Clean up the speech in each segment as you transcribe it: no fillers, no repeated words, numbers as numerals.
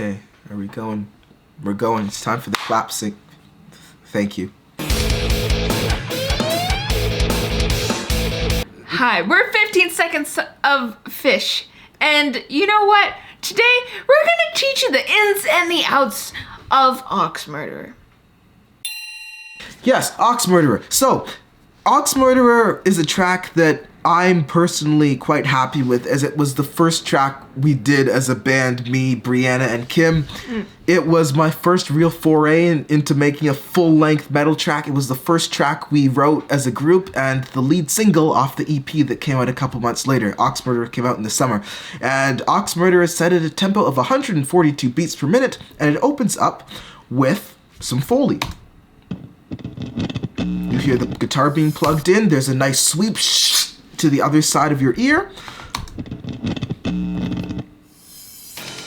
Okay, are we going? We're going. It's time for the clap sync. Thank you. Hi, we're 15 Seconds of Fish. And you know what? Today, we're gonna teach you the ins and the outs of Aux Murderer. Yes, Aux Murderer. So, Aux Murderer is a track that I'm personally quite happy with, as it was the first track we did as a band, me, Brianna, and Kim. It was my first real foray into making a full-length metal track. It was the first track we wrote as a group, and the lead single off the EP that came out a couple months later. Aux Murderer came out in the summer. And Aux Murderer is set at a tempo of 142 beats per minute, and it opens up with some Foley. You hear the guitar being plugged in. There's a nice sweep to the other side of your ear.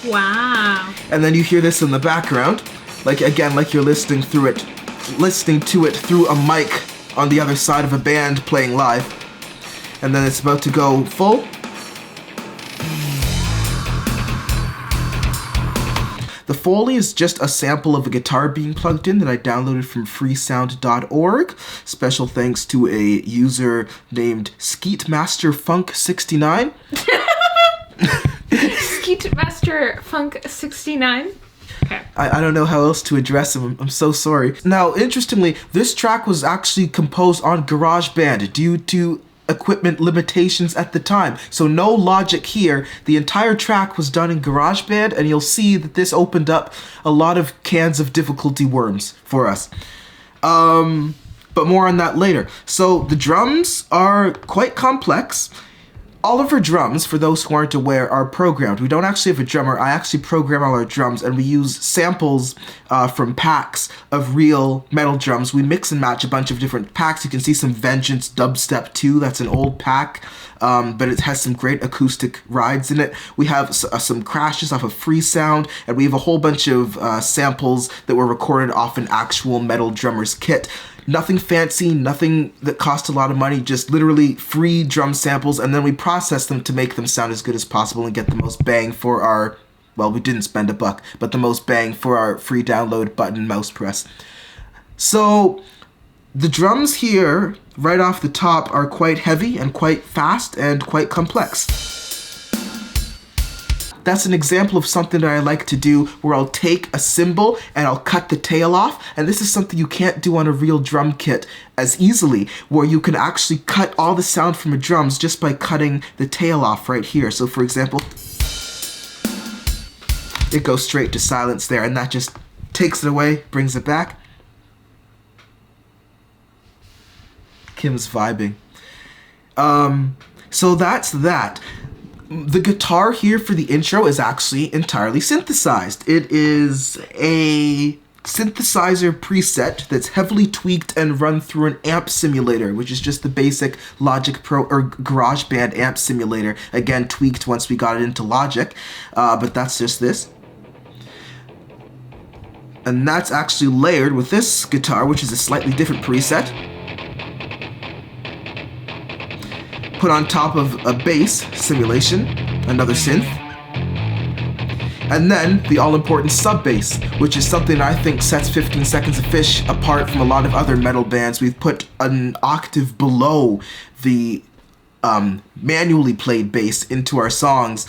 Wow. And then you hear this in the background, like you're listening to it through a mic on the other side of a band playing live. And then it's about to go full. The Foley is just a sample of a guitar being plugged in that I downloaded from freesound.org. Special thanks to a user named SkeetMasterFunk69. SkeetMasterFunk69. Okay. I don't know how else to address him. I'm so sorry. Now, interestingly, this track was actually composed on GarageBand due to equipment limitations at the time. So no Logic here. The entire track was done in GarageBand, and you'll see that this opened up a lot of cans of difficulty worms for us. But more on that later. So the drums are quite complex. All of our drums, for those who aren't aware, are programmed. We don't actually have a drummer. I actually program all our drums, and we use samples from packs of real metal drums. We mix and match a bunch of different packs. You can see some Vengeance Dubstep 2. That's an old pack, but it has some great acoustic rides in it. We have some crashes off of Freesound, and we have a whole bunch of samples that were recorded off an actual metal drummer's kit. Nothing fancy, nothing that cost a lot of money, just literally free drum samples, and then we process them to make them sound as good as possible and get the most bang for our, well, we didn't spend a buck, but the most bang for our free download button mouse press. So the drums here, right off the top, are quite heavy and quite fast and quite complex. That's an example of something that I like to do, where I'll take a cymbal and I'll cut the tail off, and this is something you can't do on a real drum kit as easily, where you can actually cut all the sound from the drums just by cutting the tail off right here. So for example, it goes straight to silence there, and that just takes it away, brings it back. Kim's vibing. So that's that. The guitar here for the intro is actually entirely synthesized. It is a synthesizer preset that's heavily tweaked and run through an amp simulator, which is just the basic Logic Pro or GarageBand amp simulator. Again, tweaked once we got it into Logic, but that's just this. And that's actually layered with this guitar, which is a slightly different preset. Put on top of a bass simulation, another synth, and then the all-important sub-bass, which is something I think sets 15 Seconds of Fish apart from a lot of other metal bands. We've put an octave below the manually played bass into our songs,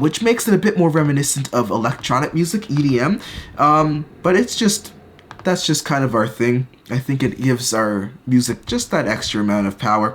which makes it a bit more reminiscent of electronic music, EDM, but that's just kind of our thing. I think it gives our music just that extra amount of power.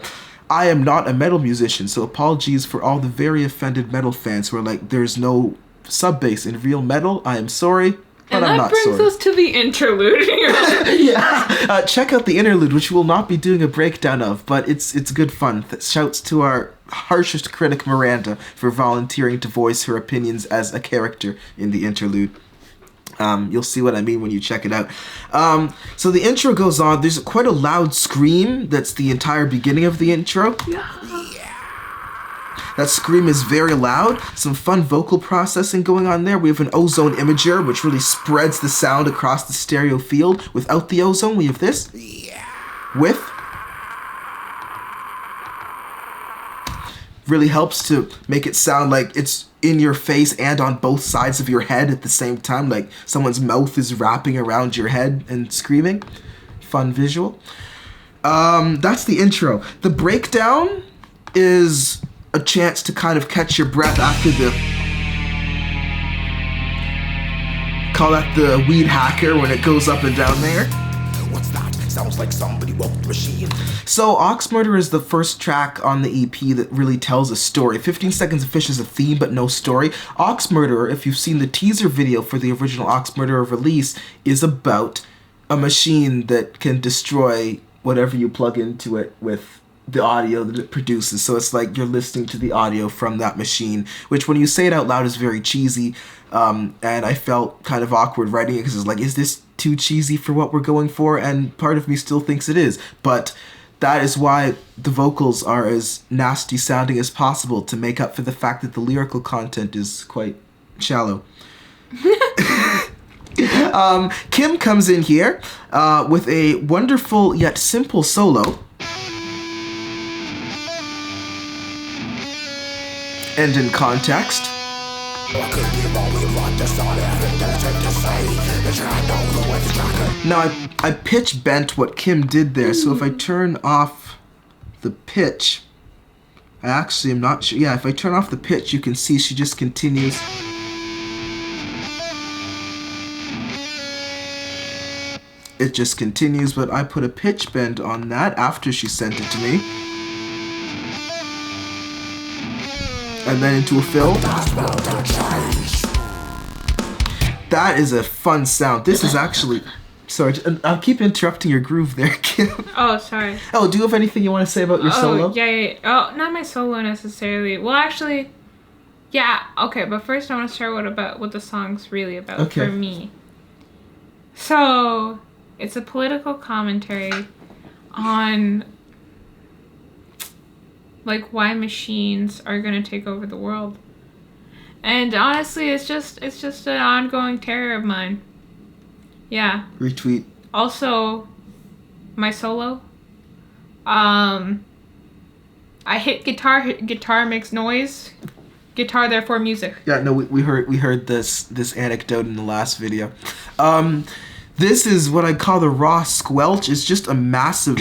I am not a metal musician, so apologies for all the very offended metal fans who are like, there's no sub-bass in real metal. I am sorry, but I'm not sorry. And that brings us to the interlude here. Yeah, check out the interlude, which we will not be doing a breakdown of, but it's good fun. Shouts to our harshest critic, Miranda, for volunteering to voice her opinions as a character in the interlude. You'll see what I mean when you check it out. So the intro goes on. There's quite a loud scream that's the entire beginning of the intro. Yeah. That scream is very loud. Some fun vocal processing going on there. We have an ozone imager, which really spreads the sound across the stereo field. Without the ozone, we have this. With really helps to make it sound like it's in your face and on both sides of your head at the same time, like someone's mouth is wrapping around your head and screaming. Fun visual. That's the intro. The breakdown is a chance to kind of catch your breath after the... Call that the weed hacker when it goes up and down there. What's that? Sounds like somebody woke the machine. So, Aux Murderer is the first track on the EP that really tells a story. 15 Seconds of Fish is a theme, but no story. Aux Murderer, if you've seen the teaser video for the original Aux Murderer release, is about a machine that can destroy whatever you plug into it with the audio that it produces. So it's like you're listening to the audio from that machine, which when you say it out loud is very cheesy. And I felt kind of awkward writing it because it's like, is this too cheesy for what we're going for? And part of me still thinks it is. But that is why the vocals are as nasty sounding as possible, to make up for the fact that the lyrical content is quite shallow. Kim comes in here with a wonderful yet simple solo. And in context. Now I pitch bent what Kim did there, so if I turn off the pitch, I actually am not sure. Yeah, if I turn off the pitch, you can see she just continues. It just continues, but I put a pitch bend on that after she sent it to me. And then into a fill. That is a fun sound. This is actually... Sorry, I'll keep interrupting your groove there, Kim. Oh, sorry. Oh, do you have anything you want to say about your solo? Yeah. Oh, not my solo necessarily. Well, actually, yeah. Okay, but first I want to share what the song's really about for me. So, it's a political commentary on like why machines are gonna take over the world. And honestly, it's just an ongoing terror of mine. Yeah. Retweet. Also, my solo. I hit guitar. Guitar makes noise. Guitar, therefore music. Yeah, no, we heard this anecdote in the last video. This is what I call the raw squelch. It's just a massive...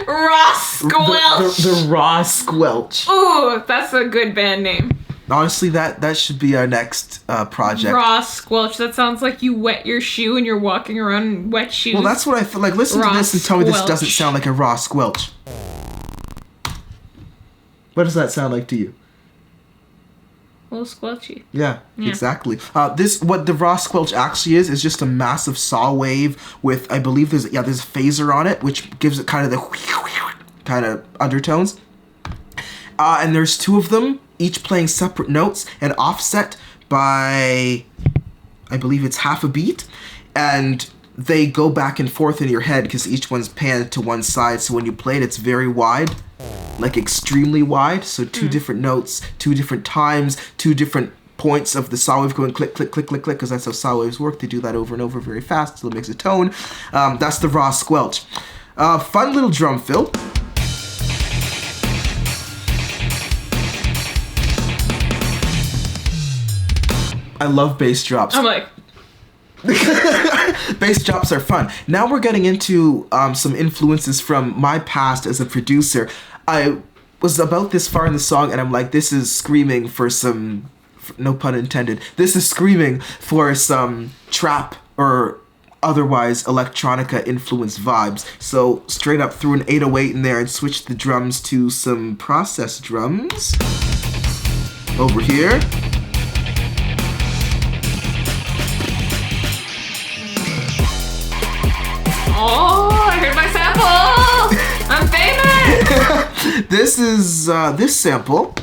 Raw squelch! The raw squelch. Ooh, that's a good band name. Honestly, that should be our next project. Raw squelch. That sounds like you wet your shoe and you're walking around in wet shoes. Well, that's what I feel like. Listen to this and tell me this doesn't sound like a raw squelch. What does that sound like to you? A little squelchy. Yeah, exactly. What the raw squelch actually is just a massive saw wave with, I believe there's a phaser on it, which gives it kind of the kind of undertones. And there's two of them, each playing separate notes and offset by, I believe it's half a beat. And they go back and forth in your head because each one's panned to one side. So when you play it, it's very wide. Like extremely wide, so two different notes, two different times, two different points of the saw wave going click, click, click, click, click, because that's how saw waves work. They do that over and over very fast till it makes a tone. That's the raw squelch. Fun little drum fill. I love bass drops. I'm like... Bass drops are fun. Now we're getting into some influences from my past as a producer. I was about this far in the song and I'm like, this is screaming for some, no pun intended, this is screaming for some trap or otherwise electronica influenced vibes. So straight up threw an 808 in there and switched the drums to some processed drums. Over here. Oh, I heard my sample! I'm famous! This is, this sample.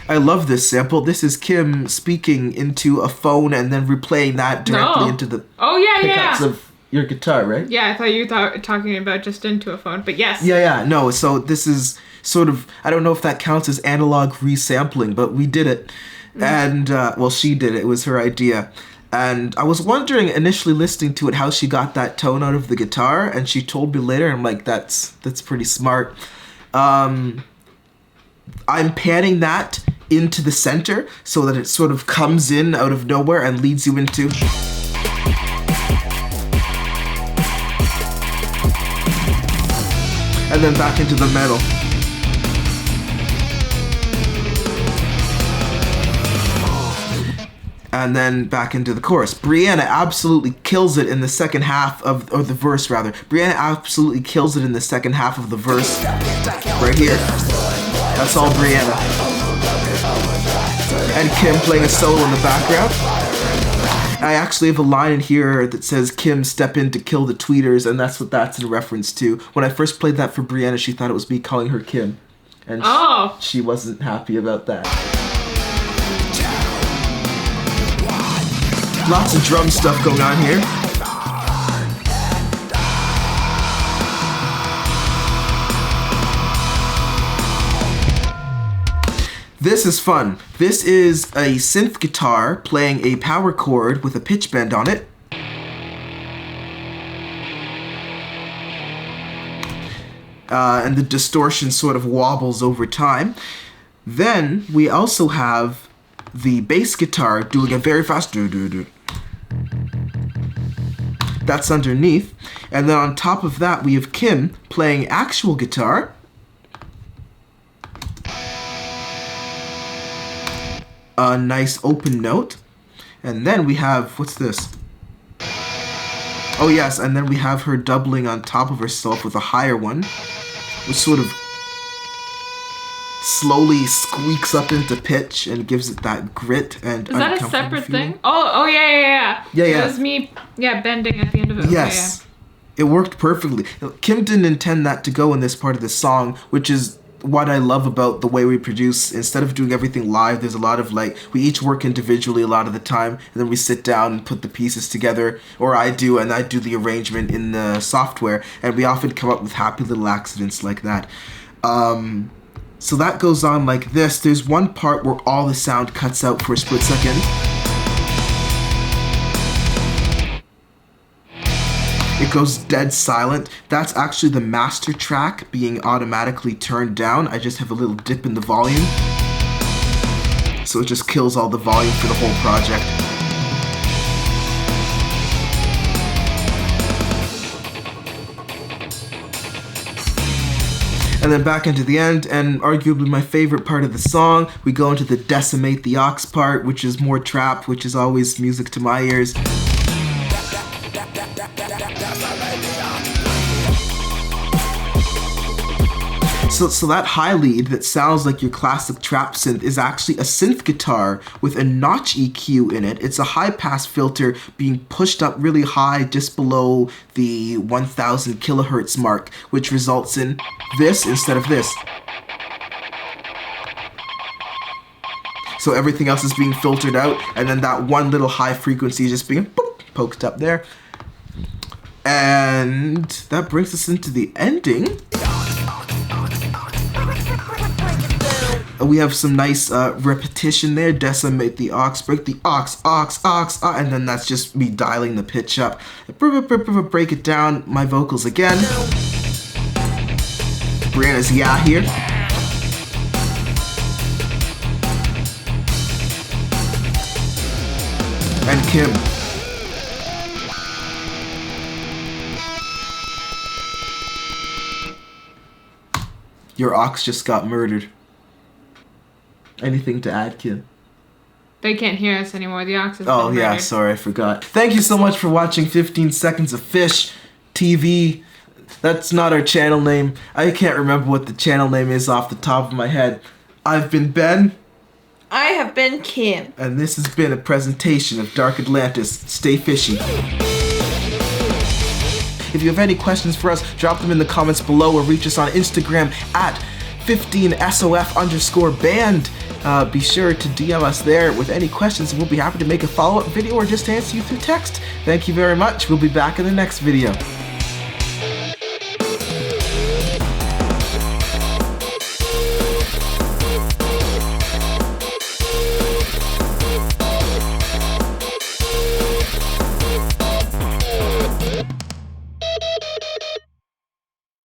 I love this sample. This is Kim speaking into a phone and then replaying that directly into the pickups of your guitar, right? Yeah, I thought you were talking about just into a phone, but yes. Yeah, no, so this is sort of, I don't know if that counts as analog resampling, but we did it. And, well, she did it. It was her idea. And I was wondering, initially listening to it, how she got that tone out of the guitar, and she told me later, I'm like, that's pretty smart. I'm panning that into the center so that it sort of comes in out of nowhere and leads you into... and then back into the metal. And then back into the chorus. Brianna absolutely kills it in the second half of, or the verse rather. Brianna absolutely kills it in the second half of the verse. Right here. That's all Brianna. And Kim playing a solo in the background. I actually have a line in here that says, Kim, step in to kill the tweeters, and that's what that's in reference to. When I first played that for Brianna, she thought it was me calling her Kim. And she wasn't happy about that. Lots of drum stuff going on here. This is fun. This is a synth guitar playing a power chord with a pitch bend on it. And the distortion sort of wobbles over time. Then we also have the bass guitar doing a very fast do-do-do. That's underneath. And then on top of that we have Kim playing actual guitar. A nice open note. And then we have, what's this? Oh yes, and then we have her doubling on top of herself with a higher one, which sort of slowly squeaks up into pitch and gives it that grit and Is that a separate feeling. thing? Oh yeah. Yeah. It was me, bending at the end of it. Yes. It worked perfectly. Kim didn't intend that to go in this part of the song, which is what I love about the way we produce. Instead of doing everything live, there's a lot of we each work individually a lot of the time, and then we sit down and put the pieces together, or I do the arrangement in the software, and we often come up with happy little accidents like that. So that goes on like this. There's one part where all the sound cuts out for a split second. It goes dead silent. That's actually the master track being automatically turned down. I just have a little dip in the volume. So it just kills all the volume for the whole project. And then back into the end, and arguably my favorite part of the song, we go into the decimate the ox part, which is more trap, which is always music to my ears. So that high lead that sounds like your classic trap synth is actually a synth guitar with a notch EQ in it. It's a high pass filter being pushed up really high just below the 1000 kilohertz mark, which results in this instead of this. So everything else is being filtered out, and then that one little high frequency is just being boop, poked up there. And that brings us into the ending. We have some nice repetition there. Decimate the ox, break the ox, and then that's just me dialing the pitch up. Break it down, my vocals again. Brianna's yeah here. And Kim. Your ox just got murdered. Anything to add, Kim? They can't hear us anymore. The ox is Oh yeah, murdered. sorry, I forgot. Thank you so much for watching 15 Seconds of Fish TV. That's not our channel name. I can't remember what the channel name is off the top of my head. I've been Ben. I have been Kim. And this has been a presentation of Dark Atlantis. Stay fishy. If you have any questions for us, drop them in the comments below or reach us on Instagram at 15SOF_band. Be sure to DM us there with any questions, and we'll be happy to make a follow-up video or just answer you through text. Thank you very much. We'll be back in the next video.